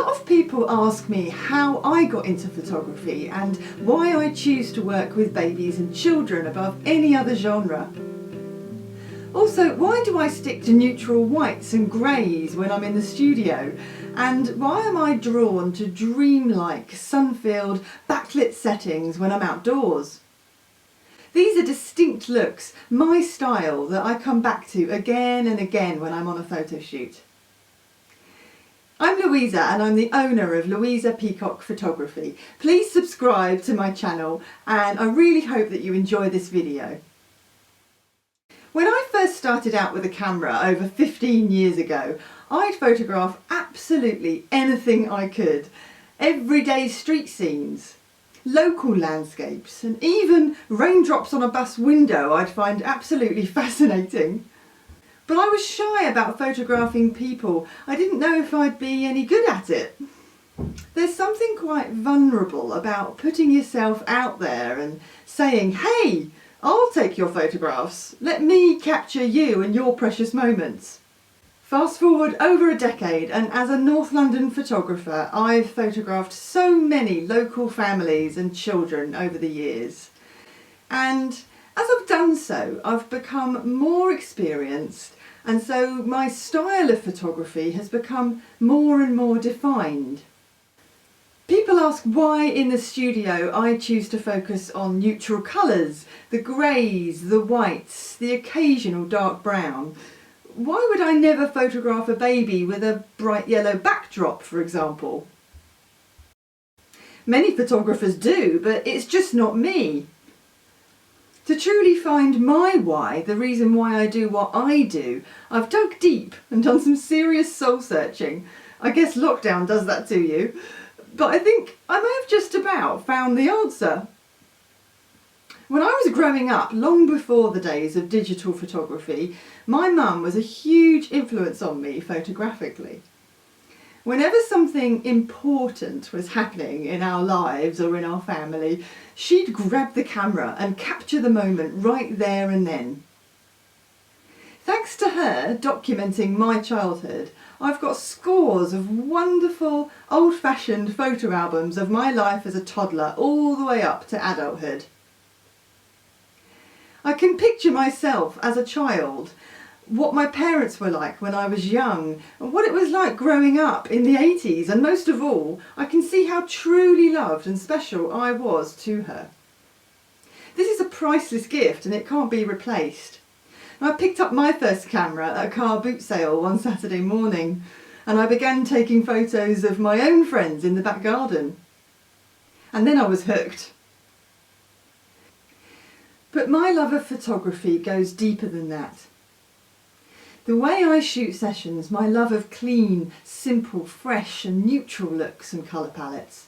lot of people ask me how I got into photography and why I choose to work with babies and children above any other genre. Also, why do I stick to neutral whites and greys when I'm in the studio? And why am I drawn to dreamlike, sun-filled, backlit settings when I'm outdoors? These are distinct looks, my style, that I come back to again and again when I'm on a photo shoot. I'm Louisa and I'm the owner of Louisa Peacock Photography. Please subscribe to my channel and I really hope that you enjoy this video. When I first started out with a camera over 15 years ago, I'd photograph absolutely anything I could. Everyday street scenes, local landscapes, and even raindrops on a bus window I'd find absolutely fascinating. But I was shy about photographing people. I didn't know if I'd be any good at it. There's something quite vulnerable about putting yourself out there and saying, "Hey, I'll take your photographs. Let me capture you and your precious moments." Fast forward over a decade, and as a North London photographer, I've photographed so many local families and children over the years. And as I've done so, I've become more experienced, and so my style of photography has become more and more defined. People ask why in the studio I choose to focus on neutral colours, the greys, the whites, the occasional dark brown. Why would I never photograph a baby with a bright yellow backdrop, for example? Many photographers do, but it's just not me. To truly find my why, the reason why I do what I do, I've dug deep and done some serious soul searching. I guess lockdown does that to you. But I think I may have just about found the answer. When I was growing up, long before the days of digital photography, my mum was a huge influence on me photographically. Whenever something important was happening in our lives or in our family, she'd grab the camera and capture the moment right there and then. Thanks to her documenting my childhood, I've got scores of wonderful old-fashioned photo albums of my life as a toddler all the way up to adulthood. I can picture myself as a child, what my parents were like when I was young, and what it was like growing up in the 80s, and most of all, I can see how truly loved and special I was to her. This is a priceless gift and it can't be replaced. I picked up my first camera at a car boot sale one Saturday morning and I began taking photos of my own friends in the back garden. And then I was hooked. But my love of photography goes deeper than that. The way I shoot sessions, my love of clean, simple, fresh and neutral looks and colour palettes,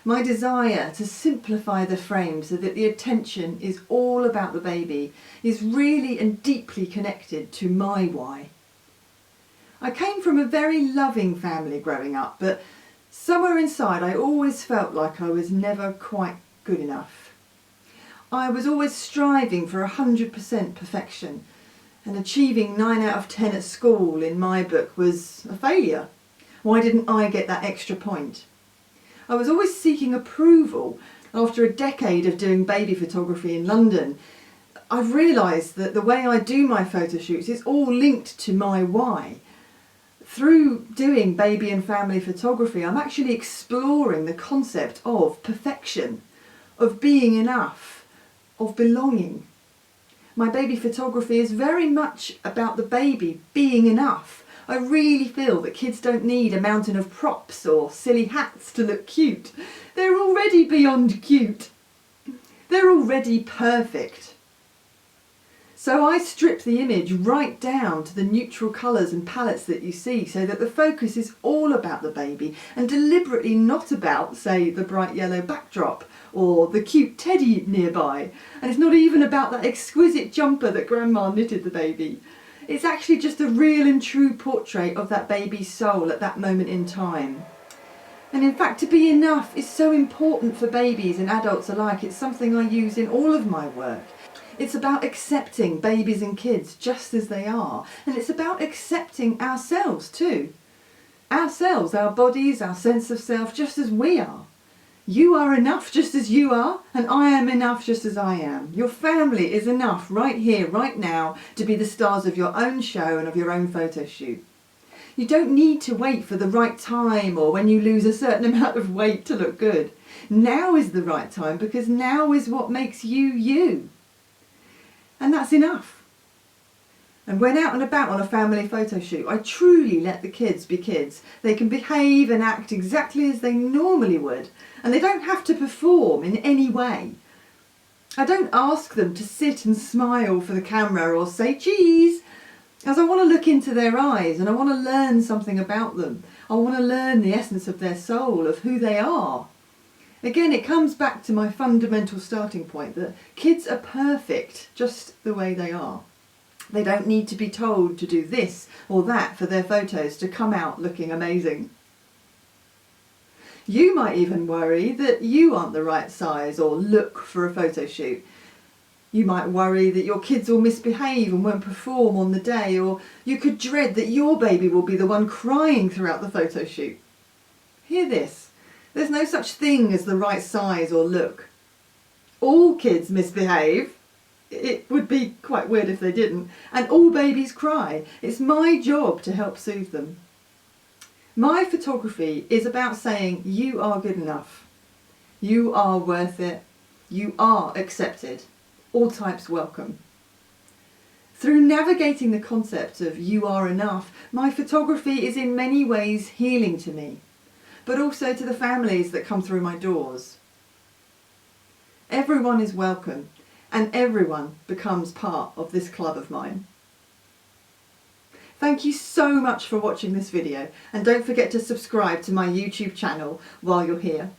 my desire to simplify the frame so that the attention is all about the baby is really and deeply connected to my why. I came from a very loving family growing up, but somewhere inside I always felt like I was never quite good enough. I was always striving for 100% perfection, and achieving 9 out of 10 at school in my book was a failure. Why didn't I get that extra point? I was always seeking approval. After a decade of doing baby photography in London, I've realised that the way I do my photo shoots is all linked to my why. Through doing baby and family photography, I'm actually exploring the concept of perfection, of being enough, of belonging. My baby photography is very much about the baby being enough. I really feel that kids don't need a mountain of props or silly hats to look cute. They're already beyond cute. They're already perfect. So I strip the image right down to the neutral colours and palettes that you see so that the focus is all about the baby and deliberately not about, say, the bright yellow backdrop or the cute teddy nearby. And it's not even about that exquisite jumper that Grandma knitted the baby. It's actually just a real and true portrait of that baby's soul at that moment in time. And in fact, to be enough is so important for babies and adults alike. It's something I use in all of my work. It's about accepting babies and kids just as they are. And it's about accepting ourselves too. Ourselves, our bodies, our sense of self, just as we are. You are enough just as you are, and I am enough just as I am. Your family is enough right here, right now, to be the stars of your own show and of your own photo shoot. You don't need to wait for the right time or when you lose a certain amount of weight to look good. Now is the right time, because now is what makes you you. And that's enough. And when out and about on a family photo shoot, I truly let the kids be kids. They can behave and act exactly as they normally would, and they don't have to perform in any way. I don't ask them to sit and smile for the camera or say cheese, as I want to look into their eyes and I want to learn something about them. I want to learn the essence of their soul, of who they are. Again, it comes back to my fundamental starting point that kids are perfect just the way they are. They don't need to be told to do this or that for their photos to come out looking amazing. You might even worry that you aren't the right size or look for a photo shoot. You might worry that your kids will misbehave and won't perform on the day, or you could dread that your baby will be the one crying throughout the photo shoot. Hear this, there's no such thing as the right size or look. All kids misbehave. It would be quite weird if they didn't. And all babies cry. It's my job to help soothe them. My photography is about saying you are good enough. You are worth it. You are accepted. All types welcome. Through navigating the concept of you are enough, my photography is in many ways healing to me, but also to the families that come through my doors. Everyone is welcome, and everyone becomes part of this club of mine. Thank you so much for watching this video, and don't forget to subscribe to my YouTube channel while you're here.